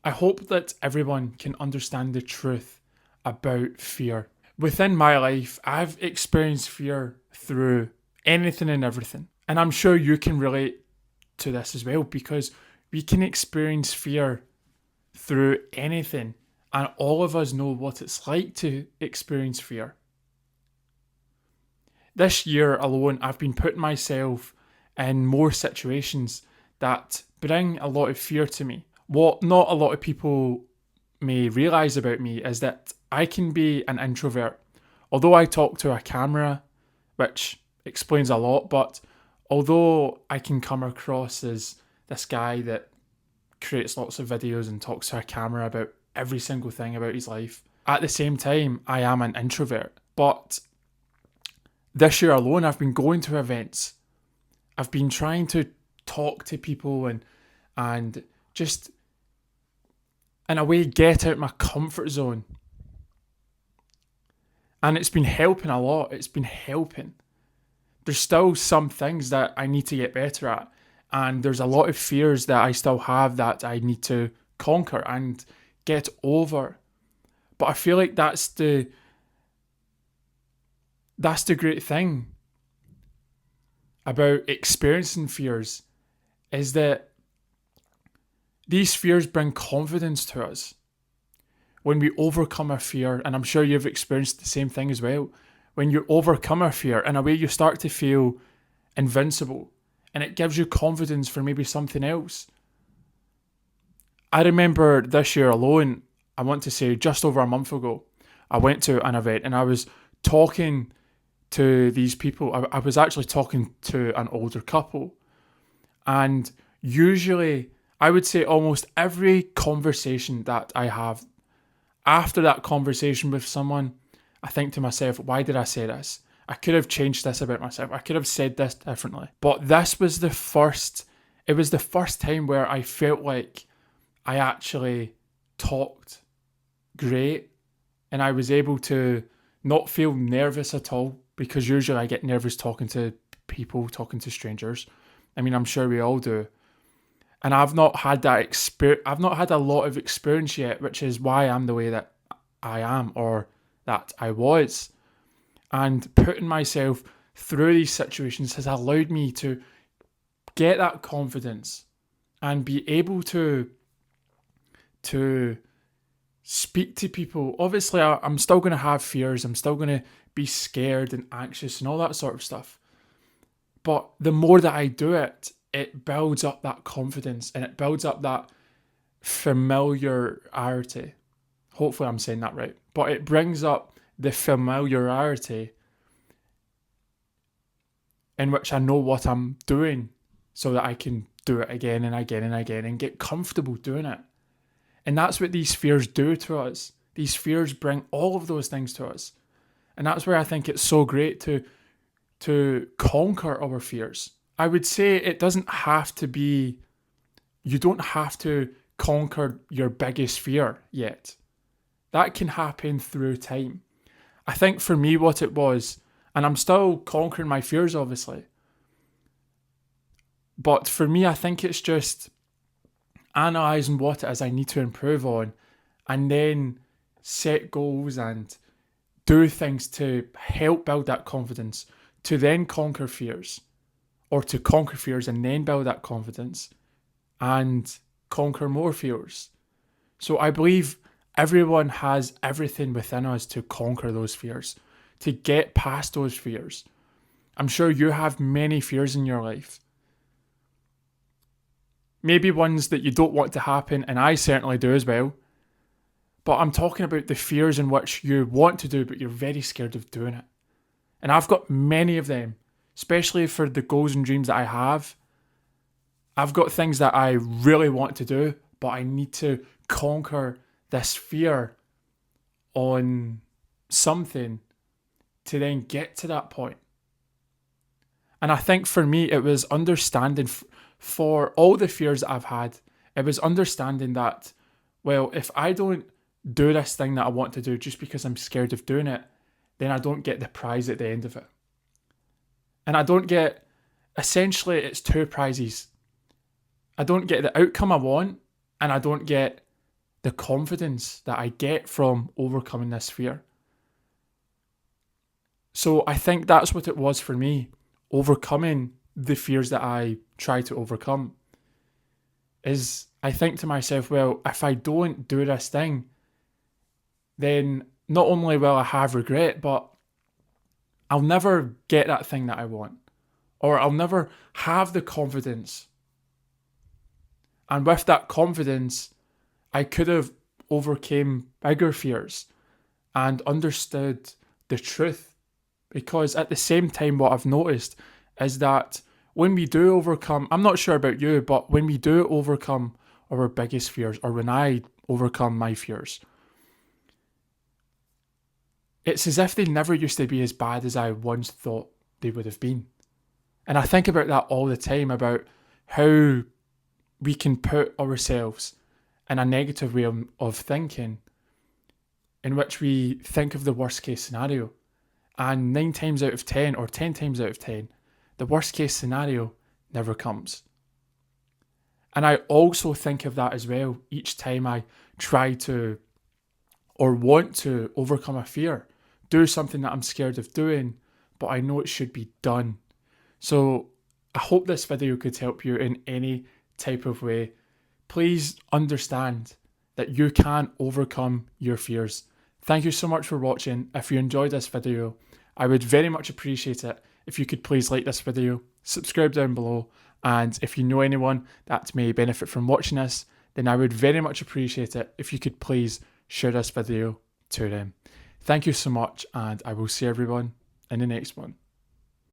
I hope that everyone can understand the truth about fear. Within my life, I've experienced fear through anything and everything. And I'm sure you can relate to this as well because we can experience fear through anything. And all of us know what it's like to experience fear. This year alone, I've been putting myself in more situations that bring a lot of fear to me. What not a lot of people may realize about me is that I can be an introvert. Although I talk to a camera, which explains a lot, but although I can come across as this guy that creates lots of videos and talks to a camera about every single thing about his life, at the same time, I am an introvert. But this year alone, I've been going to events. I've been trying to talk to people and just in a way get out my comfort zone. And it's been helping a lot. It's been helping. There's still some things that I need to get better at. And there's a lot of fears that I still have that I need to conquer and get over. But I feel like that's the great thing about experiencing fears is that these fears bring confidence to us. When we overcome a fear, and I'm sure you've experienced the same thing as well, when you overcome a fear, in a way you start to feel invincible and it gives you confidence for maybe something else. I remember this year alone, I want to say just over a month ago, I went to an event and I was talking to these people. I was actually talking to an older couple. And usually, I would say almost every conversation that I have, after that conversation with someone, I think to myself, why did I say this? I could have changed this about myself. I could have said this differently. But it was the first time where I felt like I actually talked great and I was able to not feel nervous at all because usually I get nervous talking to people, talking to strangers. I mean, I'm sure we all do. And I've not had that experience. I've not had a lot of experience yet, which is why I'm the way that I am or that I was. And putting myself through these situations has allowed me to get that confidence and be able to speak to people. Obviously, I'm still going to have fears. I'm still going to be scared and anxious and all that sort of stuff. But the more that I do it, it builds up that confidence and it builds up that familiarity. Hopefully, I'm saying that right. But it brings up the familiarity in which I know what I'm doing so that I can do it again and again and again and get comfortable doing it. And that's what these fears do to us. These fears bring all of those things to us. And that's where I think it's so great to conquer our fears. I would say it doesn't have to be, you don't have to conquer your biggest fear yet. That can happen through time. I think for me, what it was, and I'm still conquering my fears, obviously. But for me, I think it's just analysing what it is I need to improve on and then set goals and do things to help build that confidence to then conquer fears or to conquer fears and then build that confidence and conquer more fears. So I believe everyone has everything within us to conquer those fears, to get past those fears. I'm sure you have many fears in your life. Maybe ones that you don't want to happen, and I certainly do as well. But I'm talking about the fears in which you want to do, but you're very scared of doing it. And I've got many of them, especially for the goals and dreams that I have. I've got things that I really want to do, but I need to conquer this fear on something to then get to that point. And I think for me, it was understanding for all the fears that I've had, it was understanding that, well, if I don't do this thing that I want to do just because I'm scared of doing it, then I don't get the prize at the end of it. And I don't get, essentially, it's two prizes. I don't get the outcome I want, and I don't get the confidence that I get from overcoming this fear. So I think that's what it was for me, overcoming the fears that I try to overcome. Is I think to myself, well, if I don't do this thing, then not only will I have regret, but I'll never get that thing that I want, or I'll never have the confidence. And with that confidence, I could have overcame bigger fears and understood the truth. Because at the same time, what I've noticed is that when we do overcome, I'm not sure about you, but when we do overcome our biggest fears, or when I overcome my fears, it's as if they never used to be as bad as I once thought they would have been. And I think about that all the time, about how we can put ourselves in a negative way of thinking, in which we think of the worst case scenario. And 9 times out of 10, or 10 times out of 10, the worst case scenario never comes. And I also think of that as well each time I try to, or want to, overcome a fear, do something that I'm scared of doing, but I know it should be done. So I hope this video could help you in any type of way. Please understand that you can overcome your fears. Thank you so much for watching. If you enjoyed this video, I would very much appreciate it if you could please like this video, subscribe down below, and if you know anyone that may benefit from watching this, then I would very much appreciate it if you could please share this video to them. Thank you so much, and I will see everyone in the next one.